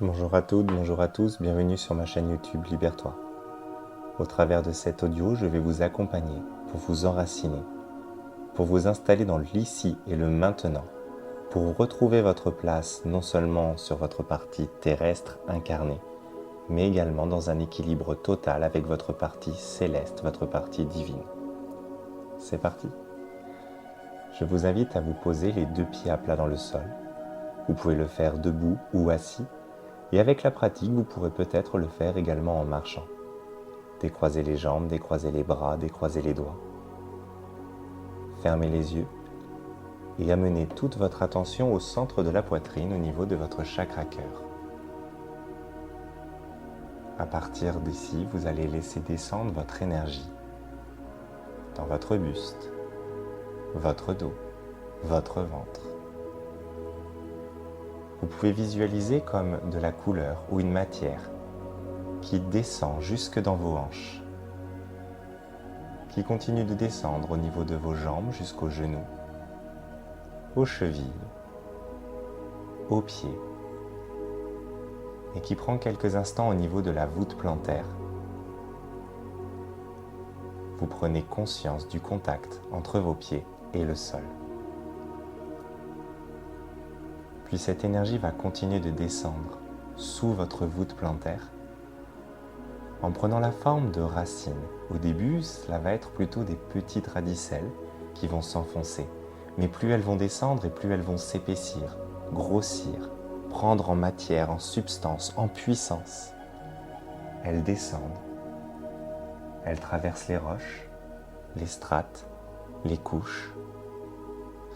Bonjour à toutes, bonjour à tous, bienvenue sur ma chaîne YouTube Libère-toi. Au travers de cet audio, je vais vous accompagner pour vous enraciner, pour vous installer dans l'ici et le maintenant, pour retrouver votre place non seulement sur votre partie terrestre incarnée, mais également dans un équilibre total avec votre partie céleste, votre partie divine. C'est parti. Je vous invite à vous poser les deux pieds à plat dans le sol. Vous pouvez le faire debout ou assis. Et avec la pratique, vous pourrez peut-être le faire également en marchant. Décroisez les jambes, décroisez les bras, décroisez les doigts. Fermez les yeux et amenez toute votre attention au centre de la poitrine, au niveau de votre chakra cœur. À partir d'ici, vous allez laisser descendre votre énergie dans votre buste, votre dos, votre ventre. Vous pouvez visualiser comme de la couleur ou une matière qui descend jusque dans vos hanches, qui continue de descendre au niveau de vos jambes jusqu'aux genoux, aux chevilles, aux pieds, et qui prend quelques instants au niveau de la voûte plantaire. Vous prenez conscience du contact entre vos pieds et le sol. Puis cette énergie va continuer de descendre sous votre voûte plantaire en prenant la forme de racines. Au début, cela va être plutôt des petites radicelles qui vont s'enfoncer. Mais plus elles vont descendre et plus elles vont s'épaissir, grossir, prendre en matière, en substance, en puissance. Elles descendent. Elles traversent les roches, les strates, les couches.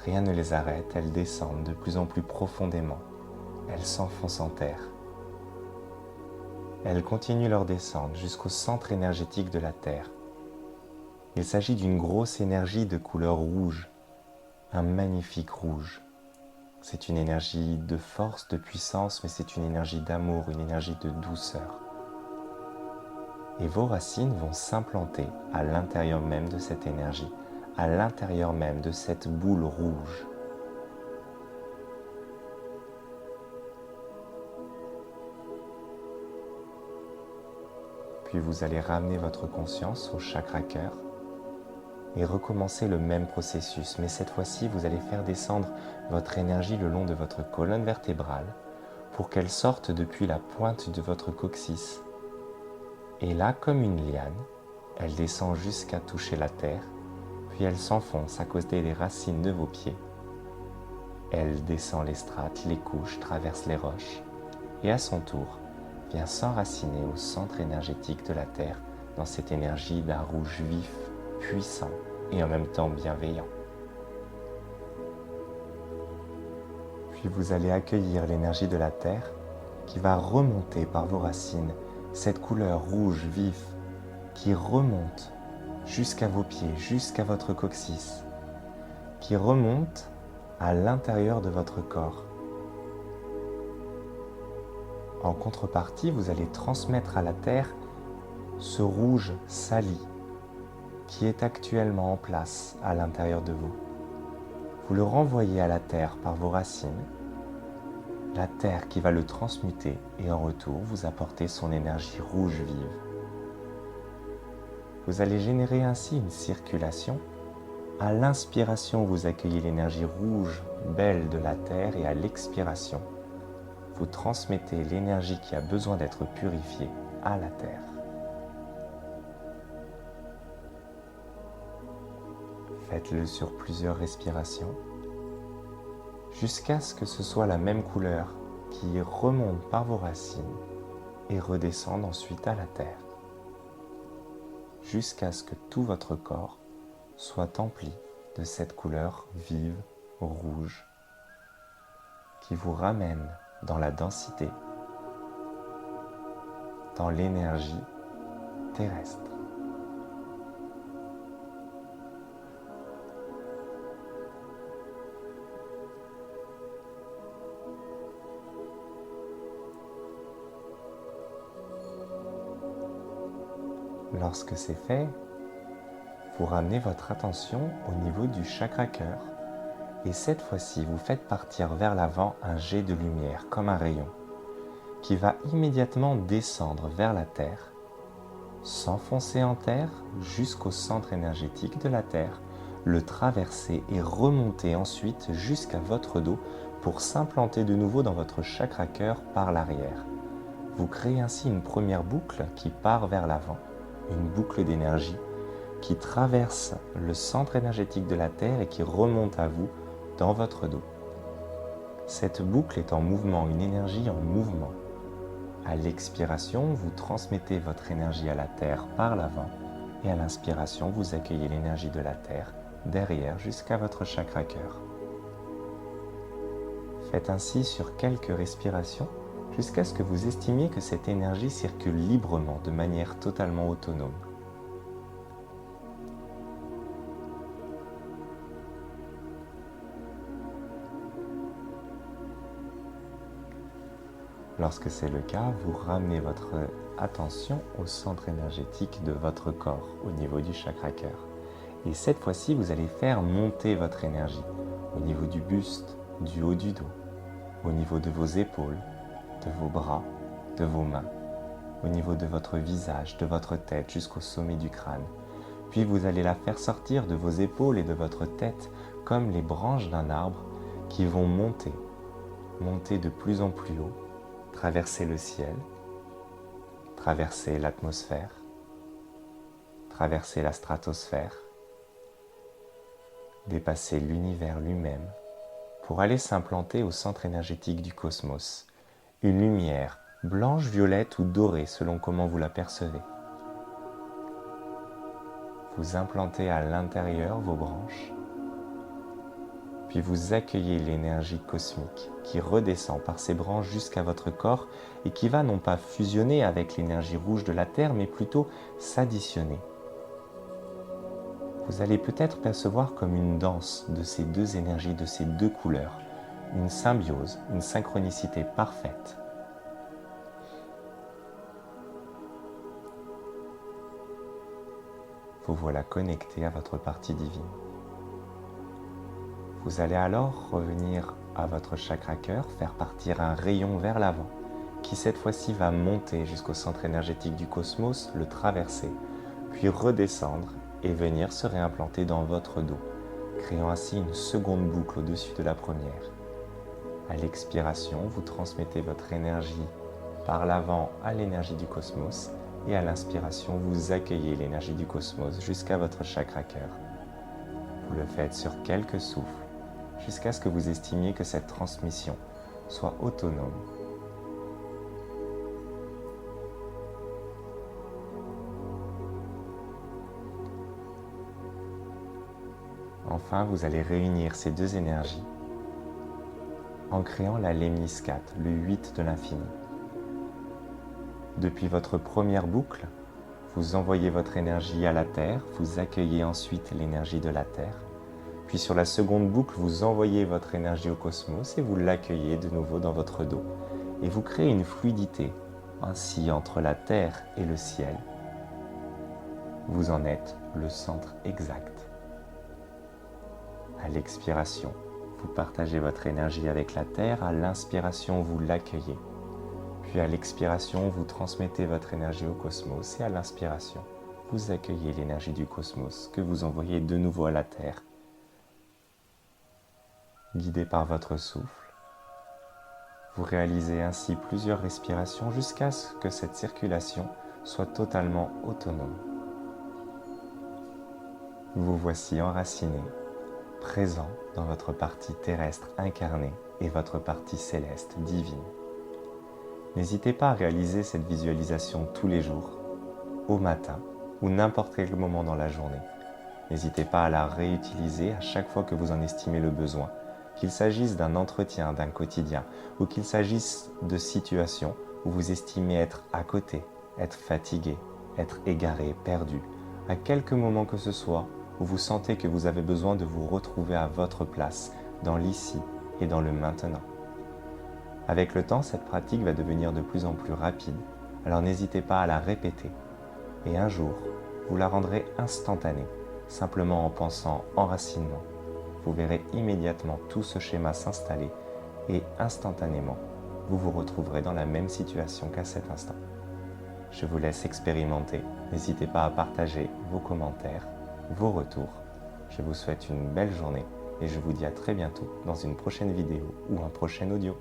Rien ne les arrête, elles descendent de plus en plus profondément. Elles s'enfoncent en terre. Elles continuent leur descente jusqu'au centre énergétique de la Terre. Il s'agit d'une grosse énergie de couleur rouge, un magnifique rouge. C'est une énergie de force, de puissance, mais c'est une énergie d'amour, une énergie de douceur. Et vos racines vont s'implanter à l'intérieur même de cette énergie, à l'intérieur même de cette boule rouge. Puis vous allez ramener votre conscience au chakra cœur et recommencer le même processus. Mais cette fois-ci, vous allez faire descendre votre énergie le long de votre colonne vertébrale pour qu'elle sorte depuis la pointe de votre coccyx. Et là, comme une liane, elle descend jusqu'à toucher la terre, puis elle s'enfonce à côté des racines de vos pieds. Elle descend les strates, les couches, traverse les roches, et à son tour, vient s'enraciner au centre énergétique de la Terre, dans cette énergie d'un rouge vif, puissant et en même temps bienveillant. Puis vous allez accueillir l'énergie de la Terre qui va remonter par vos racines, cette couleur rouge vif qui remonte jusqu'à vos pieds, jusqu'à votre coccyx, qui remonte à l'intérieur de votre corps. En contrepartie, vous allez transmettre à la Terre ce rouge sali qui est actuellement en place à l'intérieur de vous. Vous le renvoyez à la Terre par vos racines, la Terre qui va le transmuter et en retour vous apporter son énergie rouge vive. Vous allez générer ainsi une circulation. À l'inspiration, vous accueillez l'énergie rouge belle de la Terre et à l'expiration, vous transmettez l'énergie qui a besoin d'être purifiée à la Terre. Faites-le sur plusieurs respirations, jusqu'à ce que ce soit la même couleur qui remonte par vos racines et redescende ensuite à la Terre, jusqu'à ce que tout votre corps soit empli de cette couleur vive, rouge, qui vous ramène dans la densité, dans l'énergie terrestre. Lorsque c'est fait, vous ramenez votre attention au niveau du chakra cœur et cette fois-ci, vous faites partir vers l'avant un jet de lumière comme un rayon qui va immédiatement descendre vers la Terre, s'enfoncer en terre jusqu'au centre énergétique de la Terre, le traverser et remonter ensuite jusqu'à votre dos pour s'implanter de nouveau dans votre chakra cœur par l'arrière. Vous créez ainsi une première boucle qui part vers l'avant, une boucle d'énergie qui traverse le centre énergétique de la Terre et qui remonte à vous dans votre dos. Cette boucle est en mouvement, une énergie en mouvement. À l'expiration, vous transmettez votre énergie à la Terre par l'avant et à l'inspiration, vous accueillez l'énergie de la Terre derrière jusqu'à votre chakra cœur. Faites ainsi sur quelques respirations jusqu'à ce que vous estimiez que cette énergie circule librement de manière totalement autonome. Lorsque c'est le cas, vous ramenez votre attention au centre énergétique de votre corps, au niveau du chakra cœur. Et cette fois-ci, vous allez faire monter votre énergie au niveau du buste, du haut du dos, au niveau de vos épaules, de vos bras, de vos mains, au niveau de votre visage, de votre tête jusqu'au sommet du crâne. Puis vous allez la faire sortir de vos épaules et de votre tête comme les branches d'un arbre qui vont monter de plus en plus haut, traverser le ciel, traverser l'atmosphère, traverser la stratosphère, dépasser l'univers lui-même pour aller s'implanter au centre énergétique du cosmos, une lumière blanche, violette ou dorée selon comment vous la percevez. Vous implantez à l'intérieur vos branches, puis vous accueillez l'énergie cosmique qui redescend par ces branches jusqu'à votre corps et qui va non pas fusionner avec l'énergie rouge de la Terre, mais plutôt s'additionner. Vous allez peut-être percevoir comme une danse de ces deux énergies, de ces deux couleurs, une symbiose, une synchronicité parfaite. Vous voilà connecté à votre partie divine. Vous allez alors revenir à votre chakra cœur, faire partir un rayon vers l'avant, qui cette fois-ci va monter jusqu'au centre énergétique du cosmos, le traverser, puis redescendre et venir se réimplanter dans votre dos, créant ainsi une seconde boucle au-dessus de la première. À l'expiration, vous transmettez votre énergie par l'avant à l'énergie du cosmos et à l'inspiration, vous accueillez l'énergie du cosmos jusqu'à votre chakra cœur. Vous le faites sur quelques souffles jusqu'à ce que vous estimiez que cette transmission soit autonome. Enfin, vous allez réunir ces deux énergies en créant la lémniscate, le 8 de l'infini. Depuis votre première boucle, vous envoyez votre énergie à la Terre, vous accueillez ensuite l'énergie de la Terre. Puis sur la seconde boucle, vous envoyez votre énergie au cosmos et vous l'accueillez de nouveau dans votre dos. Et vous créez une fluidité ainsi entre la Terre et le ciel. Vous en êtes le centre exact. À l'expiration, vous partagez votre énergie avec la Terre. À l'inspiration, vous l'accueillez. Puis à l'expiration, vous transmettez votre énergie au cosmos. Et à l'inspiration, vous accueillez l'énergie du cosmos que vous envoyez de nouveau à la Terre. Guidé par votre souffle, vous réalisez ainsi plusieurs respirations jusqu'à ce que cette circulation soit totalement autonome. Vous voici enraciné, présent dans votre partie terrestre incarnée et votre partie céleste divine. N'hésitez pas à réaliser cette visualisation tous les jours, au matin ou n'importe quel moment dans la journée. N'hésitez pas à la réutiliser à chaque fois que vous en estimez le besoin, qu'il s'agisse d'un entretien, d'un quotidien, ou qu'il s'agisse de situations où vous estimez être à côté, être fatigué, être égaré, perdu, à quelque moment que ce soit où vous sentez que vous avez besoin de vous retrouver à votre place, dans l'ici et dans le maintenant. Avec le temps, cette pratique va devenir de plus en plus rapide, alors n'hésitez pas à la répéter. Et un jour, vous la rendrez instantanée, simplement en pensant enracinement. Vous verrez immédiatement tout ce schéma s'installer et instantanément, vous vous retrouverez dans la même situation qu'à cet instant. Je vous laisse expérimenter. N'hésitez pas à partager vos commentaires, vos retours. Je vous souhaite une belle journée et je vous dis à très bientôt dans une prochaine vidéo ou un prochain audio.